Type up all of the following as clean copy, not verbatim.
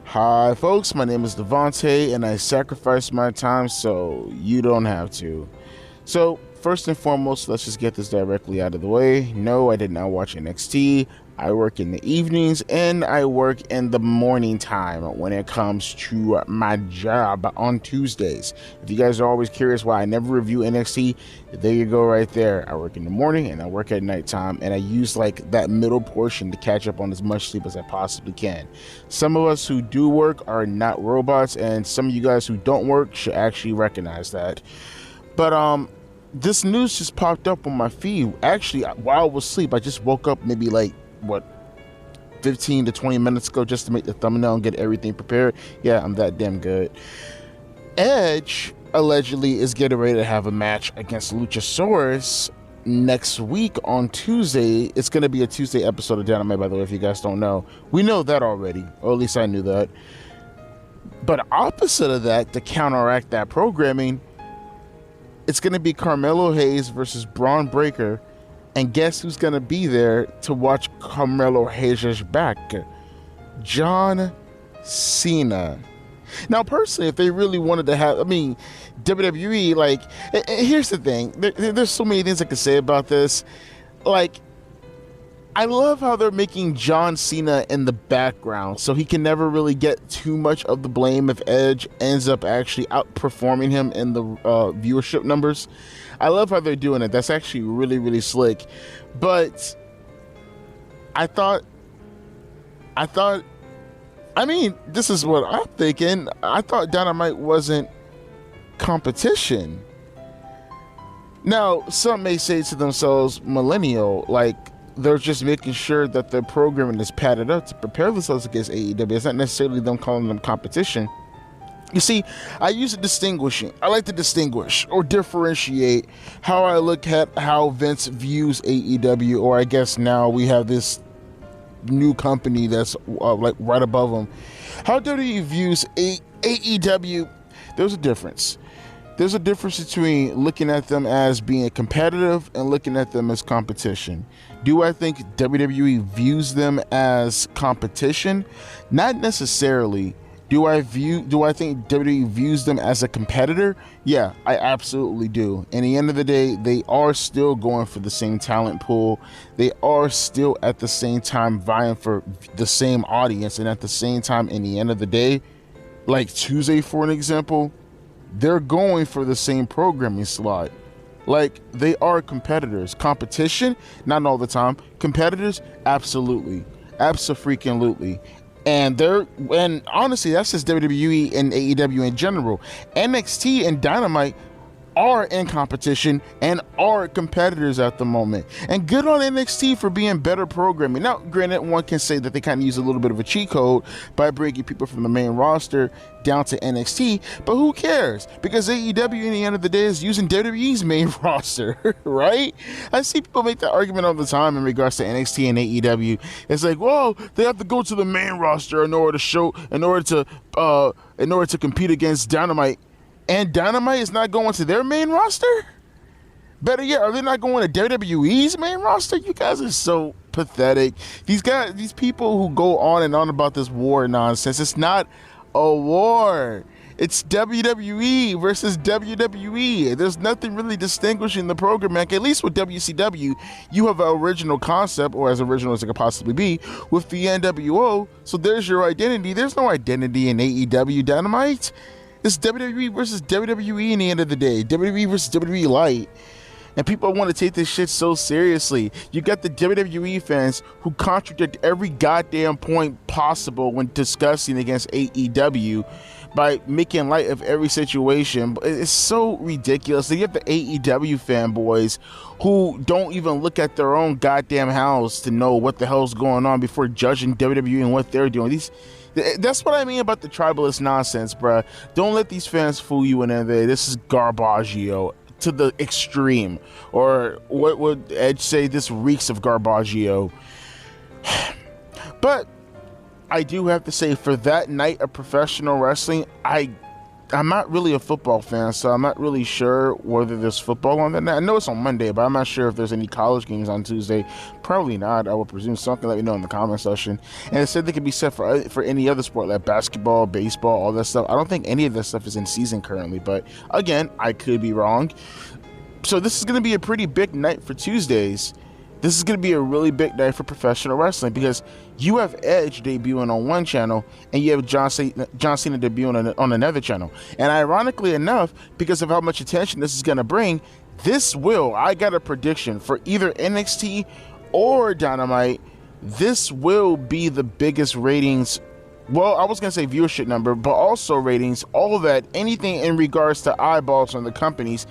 Hi folks, my name is Devontae and I sacrifice my time so you don't have to. So first and foremost, let's just get this directly out of the way. No, I did not watch NXT. I work in the evenings and I work in the morning time when it comes to my job on Tuesdays. If you guys are always curious why I never review NXT, there you go right there. I work in the morning and I work at nighttime, and I use like that middle portion to catch up on as much sleep as I possibly can. Some of us who do work are not robots, and some of you guys who don't work should actually recognize that. But this news just popped up on my feed. Actually, while I was asleep, I just woke up maybe like 15 to 20 minutes ago just to make the thumbnail and get everything prepared. Yeah, I'm that damn good. Edge allegedly is getting ready to have a match against Luchasaurus next week on Tuesday. It's going to be a Tuesday episode of Dynamite, by the way, if you guys don't know. We know that already, or at least I knew that. But opposite of that, to counteract that programming, it's going to be Carmelo Hayes versus Braun Breaker. And guess who's going to be there to watch Carmelo Hayes' back? John Cena. Now, personally, if they really wanted to have, WWE, like, here's the thing. There's so many things I could say about this. Like, I love how they're making John Cena in the background so he can never really get too much of the blame if Edge ends up actually outperforming him in the viewership numbers. I love how they're doing it. That's actually really, really slick. But I thought, this is what I'm thinking. I thought Dynamite wasn't competition. Now, some may say to themselves, millennial, like, they're just making sure that their programming is padded up to prepare themselves against AEW. It's not necessarily them calling them competition. You see, I like to distinguish or differentiate how I look at how Vince views AEW, or I guess now we have this new company that's like right above them. How WWE views AEW, there's a difference. There's a difference between looking at them as being competitive and looking at them as competition. Do I think WWE views them as competition? Not necessarily. Do I think WWE views them as a competitor? Yeah, I absolutely do. And at the end of the day, they are still going for the same talent pool. They are still at the same time vying for the same audience. And at the same time, in the end of the day, like Tuesday, for an example, they're going for the same programming slot. Like, they are competitors. Competition, not all the time. Competitors, absolutely. Abso-freaking-lutely. And honestly, that's just WWE and AEW in general. NXT and Dynamite are in competition and are competitors at the moment. And good on NXT for being better programming. Now, granted, one can say that they kind of use a little bit of a cheat code by bringing people from the main roster down to NXT, but who cares? Because AEW, in the end of the day, is using WWE's main roster, right? I see people make that argument all the time in regards to NXT and AEW. It's like, well, they have to go to the main roster in order to compete against Dynamite. And Dynamite is not going to their main roster? Better yet, are they not going to WWE's main roster? You guys are so pathetic. These people who go on and on about this war nonsense, it's not a war. It's WWE versus WWE. There's nothing really distinguishing the program. Like, at least with WCW, you have an original concept, or as original as it could possibly be, with the NWO. So there's your identity. There's no identity in AEW Dynamite. It's WWE versus WWE in the end of the day. WWE versus WWE Light. And people want to take this shit so seriously. You got the WWE fans who contradict every goddamn point possible when discussing against AEW by making light of every situation. It's so ridiculous. You have the AEW fanboys who don't even look at their own goddamn house to know what the hell's going on before judging WWE and what they're doing. That's what I mean about the tribalist nonsense, bruh. Don't let these fans fool you in there. This is garbaggio to the extreme. Or what would Edge say? This reeks of garbaggio. But I do have to say, for that night of professional wrestling, I I'm not really a football fan, so I'm not really sure whether there's football on that night. I know it's on Monday, but I'm not sure if there's any college games on Tuesday. Probably not. I would presume something. Let me know in the comment section. And it said they could be set for any other sport, like basketball, baseball, all that stuff. I don't think any of that stuff is in season currently, but again, I could be wrong. So this is going to be a pretty big night for Tuesdays. This is going to be a really big night for professional wrestling because you have Edge debuting on one channel and you have John Cena debuting on another channel. And ironically enough, because of how much attention this is going to bring, I got a prediction for either NXT or Dynamite, this will be the biggest ratings. Well, I was going to say viewership number, but also ratings, all of that, anything in regards to eyeballs on the companies,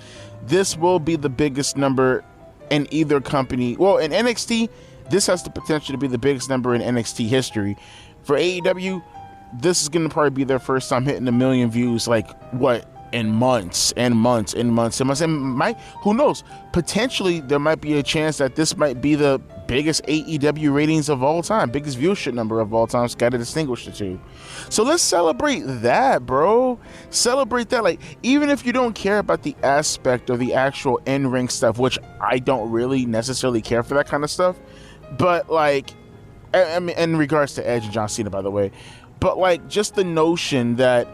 this will be the biggest number in either company. Well, in NXT, this has the potential to be the biggest number in NXT history. For AEW, this is going to probably be their first time hitting 1 million views, in months and months and months. Who knows? Potentially, there might be a chance that this might be the biggest AEW ratings of all time, biggest viewership number of all time. It's got to distinguish the two. So let's celebrate that, bro. Celebrate that. Even if you don't care about the aspect of the actual in-ring stuff, which I don't really necessarily care for that kind of stuff, but I mean, in regards to Edge and John Cena, by the way, but just the notion that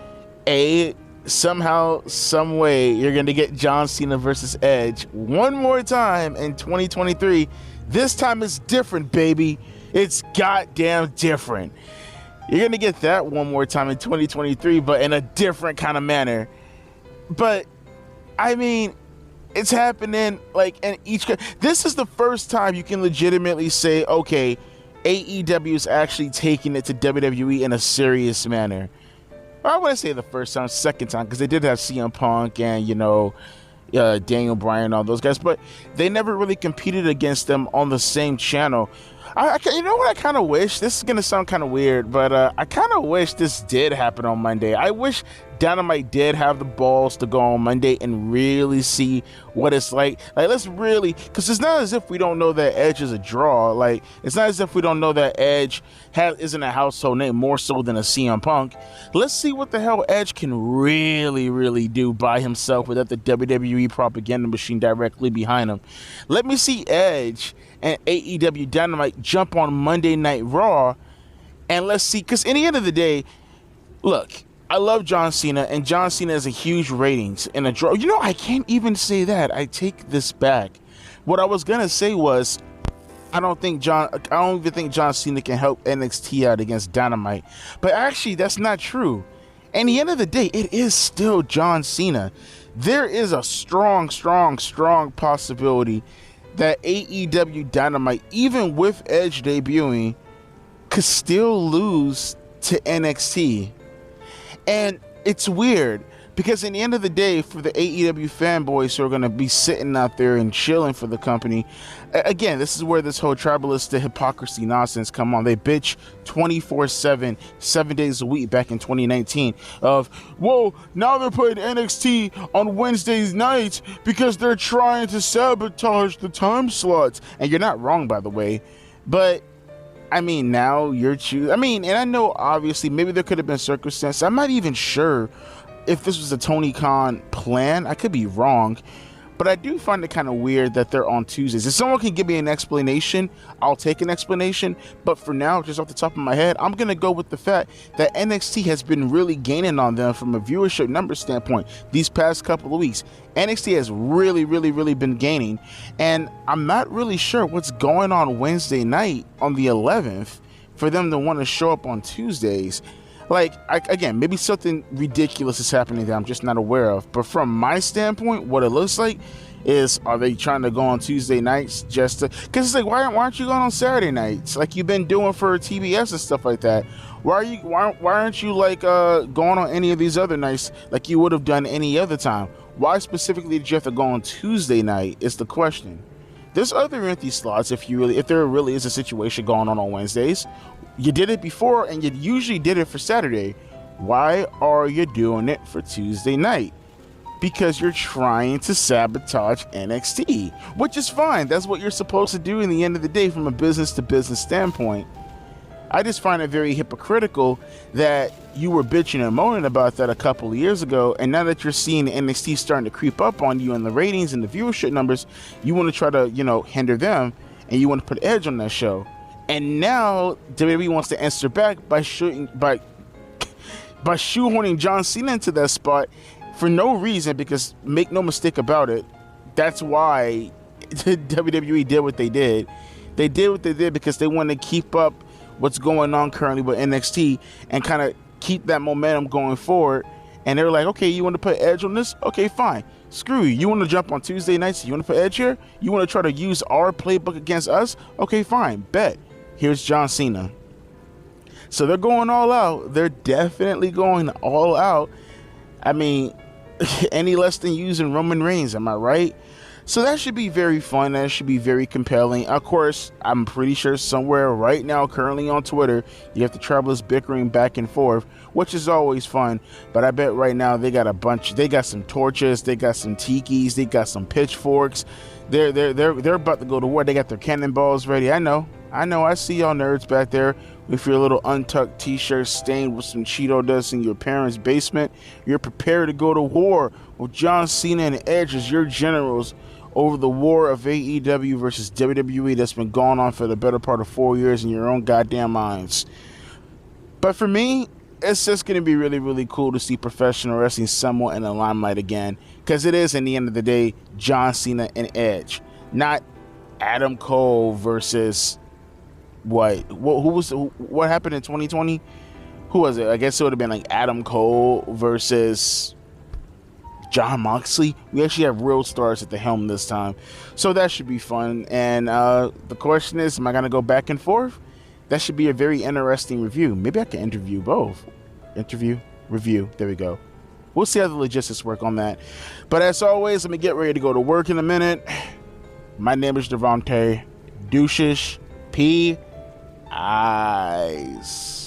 somehow, some way, you're going to get John Cena versus Edge one more time in 2023. This time it's different, baby. It's goddamn different. You're going to get that one more time in 2023, but in a different kind of manner. But, I mean, it's happening in each... This is the first time you can legitimately say, okay, AEW is actually taking it to WWE in a serious manner. I wouldn't say the first time, second time, because they did have CM Punk and, Daniel Bryan and all those guys, but they never really competed against them on the same channel. You know what I kind of wish? This is going to sound kind of weird, but I kind of wish this did happen on Monday. I wish Dynamite did have the balls to go on Monday and really see what it's like. Let's really, because it's not as if we don't know that Edge is a draw. It's not as if we don't know that Edge isn't a household name more so than a CM Punk. Let's see what the hell Edge can really, really do by himself without the WWE propaganda machine directly behind him. Let me see Edge and AEW Dynamite jump on Monday Night Raw, and let's see, because in the end of the day, look, I love John Cena, and John Cena has a huge ratings and a draw. I can't even say that. I take this back. What I was gonna say was, I don't even think John Cena can help NXT out against Dynamite. But actually, that's not true. At the end of the day, it is still John Cena. There is a strong possibility that AEW Dynamite, even with Edge debuting, could still lose to NXT. And it's weird because in the end of the day, for the AEW fanboys who are going to be sitting out there and chilling for the company, again, this is where this whole tribalistic hypocrisy nonsense come on. They bitch 24/7, 7 days a week back in 2019 of, whoa, now they're putting NXT on Wednesdays nights because they're trying to sabotage the time slots. And you're not wrong, by the way, but I mean, now you're and I know obviously maybe there could have been circumstances. I'm not even sure if this was a Tony Khan plan. I could be wrong, but I do find it kind of weird that they're on Tuesdays. If someone can give me an explanation, I'll take an explanation. But for now, just off the top of my head, I'm going to go with the fact that NXT has been really gaining on them from a viewership number standpoint these past couple of weeks. NXT has really been gaining, and I'm not really sure what's going on Wednesday night on the 11th for them to want to show up on Tuesdays. Again, maybe something ridiculous is happening that I'm just not aware of. But from my standpoint, what it looks like is, are they trying to go on Tuesday nights just to... Because it's why aren't you going on Saturday nights like you've been doing for TBS and stuff like that? Why aren't you going on any of these other nights like you would have done any other time? Why specifically did you have to go on Tuesday night is the question. There's other empty slots if there really is a situation going on Wednesdays. You did it before, and you usually did it for Saturday. Why are you doing it for Tuesday night? Because you're trying to sabotage NXT, which is fine. That's what you're supposed to do in the end of the day from a business to business standpoint. I just find it very hypocritical that you were bitching and moaning about that a couple of years ago, and now that you're seeing NXT starting to creep up on you in the ratings and the viewership numbers, you want to try to, hinder them, and you want to put Edge on that show. And now WWE wants to answer back by shoehorning John Cena into that spot for no reason, because make no mistake about it, that's why WWE did what they did. They did what they did because they wanted to keep up what's going on currently with NXT and kind of keep that momentum going forward. And they were like, okay, you want to put Edge on this? Okay, fine. Screw you. You want to jump on Tuesday nights? You want to put Edge here? You want to try to use our playbook against us? Okay, fine. Bet. Here's John Cena. So they're going all out. They're definitely going all out. I mean, any less than using Roman Reigns, am I right? So that should be very fun. That should be very compelling. Of course, I'm pretty sure somewhere right now, currently on Twitter, you have the Travelers bickering back and forth, which is always fun. But I bet right now they got they got some torches, they got some tikis, they got some pitchforks. They're about to go to war. They got their cannonballs ready. I know. I see y'all nerds back there with your little untucked t-shirt stained with some Cheeto dust in your parents' basement. You're prepared to go to war with John Cena and Edge as your generals over the war of AEW versus WWE that's been going on for the better part of 4 years in your own goddamn minds. But for me, it's just going to be really, really cool to see professional wrestling somewhat in the limelight again, because it is, in the end of the day, John Cena and Edge, not Adam Cole versus what happened in 2020? Who was it? I guess it would have been like Adam Cole versus John Moxley. We actually have real stars at the helm this time, so that should be fun. And the question is, am I gonna go back and forth? That should be a very interesting review. Maybe I can interview both. Review. There we go. We'll see how the logistics work on that. But as always, let me get ready to go to work in a minute. My name is Devontae Douchish P. Eyes.